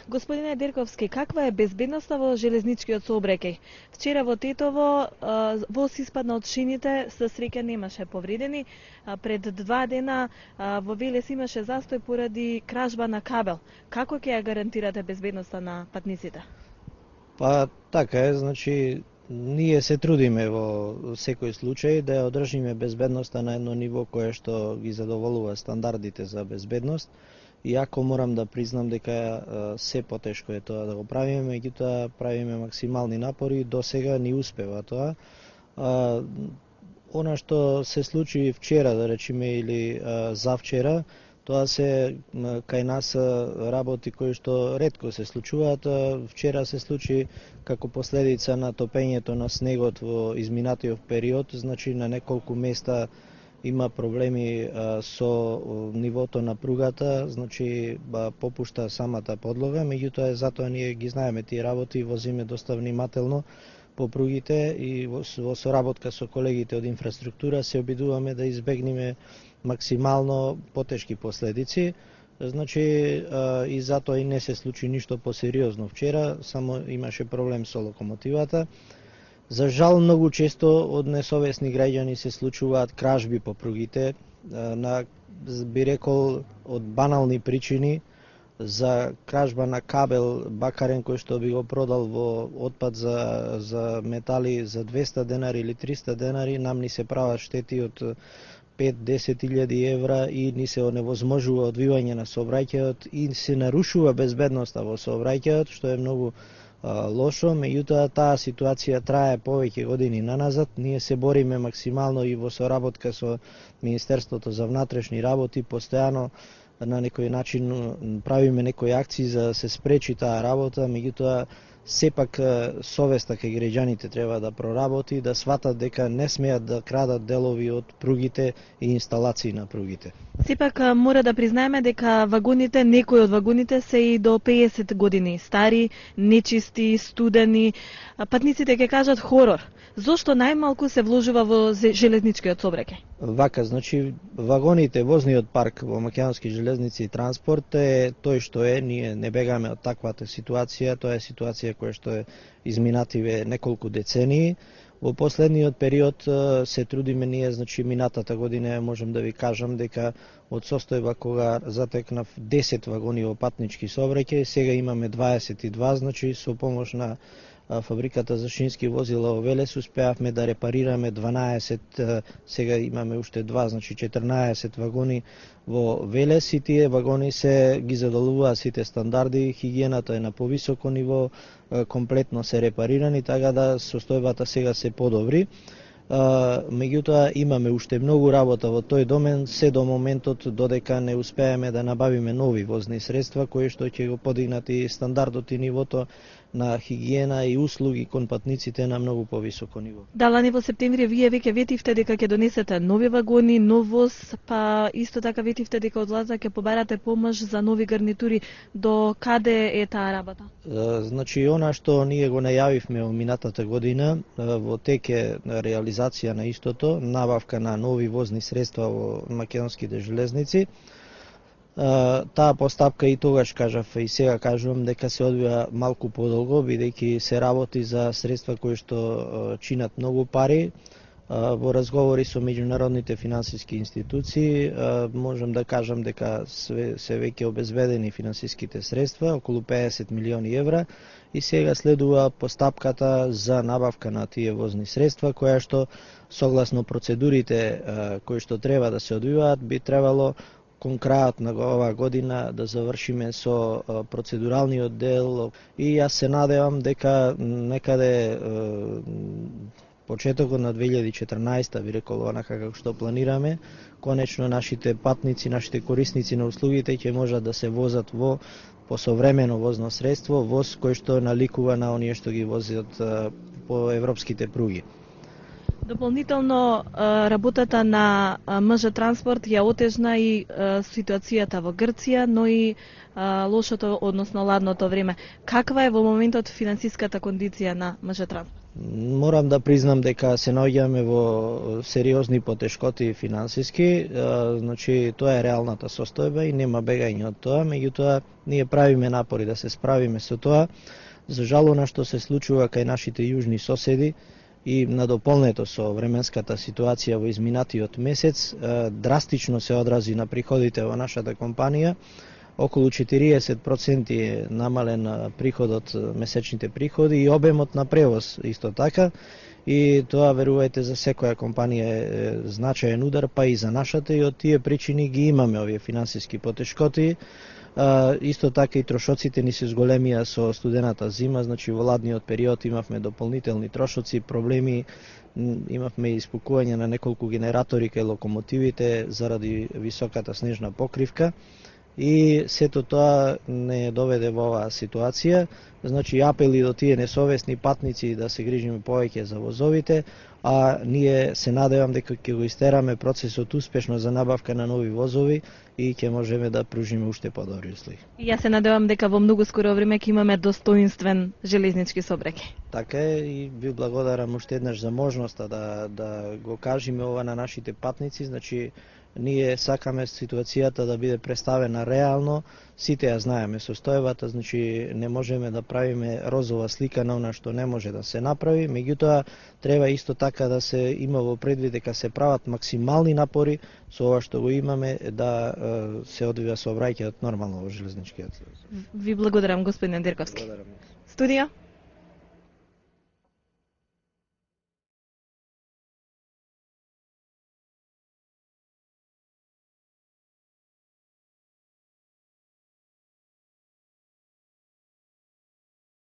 Господине Дерковски, каква е безбедноста во железничкиот сообраќај? Вчера во Тетово воз испадна од шините, со среќа немаше повредени. Пред 2 дена во Велес имаше застој поради кражба на кабел. Како ќе ја гарантирате безбедноста на патниците? Па така е, значи ние се трудиме во секој случај да ја одржиме безбедноста на едно ниво кое што ги задоволува стандардите за безбедност. Иако морам да признам дека се потешко е тоа да го правиме, меѓутоа правиме максимални напори, до сега ни успева тоа. Она што се случи вчера, да речеме, или завчера, тоа се кај нас работи кои што ретко се случуваат. Вчера се случи како последица на топењето на снегот во изминатиот период, значи на неколку места има проблеми со нивото на пругата, значи попушта самата подлога, меѓутоа затоа ние ги знаеме тие работи и возиме доста внимателно по пругите и во соработка со колегите од инфраструктура се обидуваме да избегнеме максимално потешки последици. Значи и затоа и не се случи ништо посериозно вчера, само имаше проблем со локомотивата. За жал, многу често од несовесни граѓани се случуваат кражби по пругите, би рекол од банални причини, за кражба на кабел бакарен кој што би го продал во отпад за метали за 200 денари или 300 денари, нам ни се прават штети од 5-10 илјади евра и ни се оневозможува одвивање на сообраќајот и се нарушува безбедноста во сообраќајот, што е многу лошо, меѓутоа таа ситуација трае повеќе години наназад. Ние се бориме максимално и во соработка со Министерството за внатрешни работи, постојано на некој начин правиме некои акции за да се спречи таа работа, меѓутоа сепак совеста кај граѓаните треба да проработи, да сватат дека не смеат да крадат делови од пругите и инсталации на пругите. Сепак мора да признаеме дека вагоните, некои од вагоните се и до 50 години стари, нечисти, студени. Патниците ќе кажат хорор. Зошто најмалку се вложува во железничкиот сообраќај? Вака, значи вагоните, возниот парк во Македонски железници и транспорт е тој што е, ние не бегаме од таквата ситуација, тоа е ситуација која што е изминативе неколку децении. Во последниот период се трудиме ние, значи минатата година можам да ви кажам дека од состојба кога затекнав 10 вагони во патнички сообраќај, сега имаме 22, значи со помош на фабриката за шински возила во Велес успеавме да репарираме 12, сега имаме уште 2, значи 14 вагони во Велес и тие вагони се ги задолуваат сите стандарди, хигиената е на повисоко ниво, комплетно се репарирани, така да состојбата сега се подобри. Меѓутоа имаме уште многу работа во тој домен, се до моментот додека не успееме да набавиме нови возни средства кои што ќе го подигнат и стандардот и нивото на хигиена и услуги кон патниците на многу повисоко ниво. Да, лани во септември вие веќе ветивте дека ќе донесете нови вагони, нов воз, па исто така ветивте дека од власта ќе побарате помош за нови гарнитури. До каде е таа работа? Значи, она што ние го најавивме во минатата година, во тек е реализација на истото, набавка на нови возни средства во македонските железници. Таа постапка и тогаш кажав и сега кажувам дека се одвива малку подолго, бидејќи се работи за средства кои што чинат многу пари. Во разговори со меѓународните финансиски институции можам да кажам дека се веќе обезбедени финансиските средства, околу 50 милиони евра, и сега следува постапката за набавка на тие возни средства, која што согласно процедурите кои што треба да се одвиваат би требало кон крајот на оваа година да завршиме со процедуралниот дел и јас се надевам дека некаде почетокот на 2014, би рекол онака како што планираме, конечно нашите патници, нашите корисници на услугите ќе можат да се возат во посовремено возно средство, воз кој што наликува на оние што ги возат по европските пруги. Дополнително, работата на МЖ Транспорт ја отежна и ситуацијата во Грција, но и лошото, односно ладното време. Каква е во моментот финансиската кондиција на МЖ Транспорт? Морам да признам дека се наоѓаме во сериозни потешкоти финансиски, значи тоа е реалната состојба и нема бегање од тоа, меѓутоа ние правиме напори да се справиме со тоа. За жал она што се случува кај нашите јужни соседи и надополнето со временската ситуација во изминатиот месец, драстично се одрази на приходите во нашата компанија. Околу 40% е намален приходот, месечните приходи и обемот на превоз исто така. И тоа, верувајте, за секоја компанија е значаен удар, па и за нашата, и од тие причини ги имаме овие финансиски потешкоти. Исто така и трошоците ни се зголемија со студената зима, значи во ладниот период имавме дополнителни трошоци, проблеми, имавме испукување на неколку генератори кај локомотивите заради високата снежна покривка. И сето тоа не доведе во оваа ситуација. Значи апели до тие несовесни патници да се грижиме повеќе за возовите, а ние се надевам дека ќе го истераме процесот успешно за набавка на нови возови и ќе можеме да пружиме уште подобри услови. И јас се надевам дека во многу скоро време ќе имаме достоинствен железнички сообраќај. Така е, и ви благодарам уште еднаш за можноста да го кажеме ова на нашите патници. Значи ние сакаме ситуацијата да биде представена реално, сите ја знаеме состојбата, значи не можеме да правиме розова слика на она што не може да се направи, меѓутоа треба исто така да се има во предвид дека се прават максимални напори со ова што го имаме да се одвива сообраќајот нормално во железничкиот. Ви благодарам, господин Дирковски. Студија?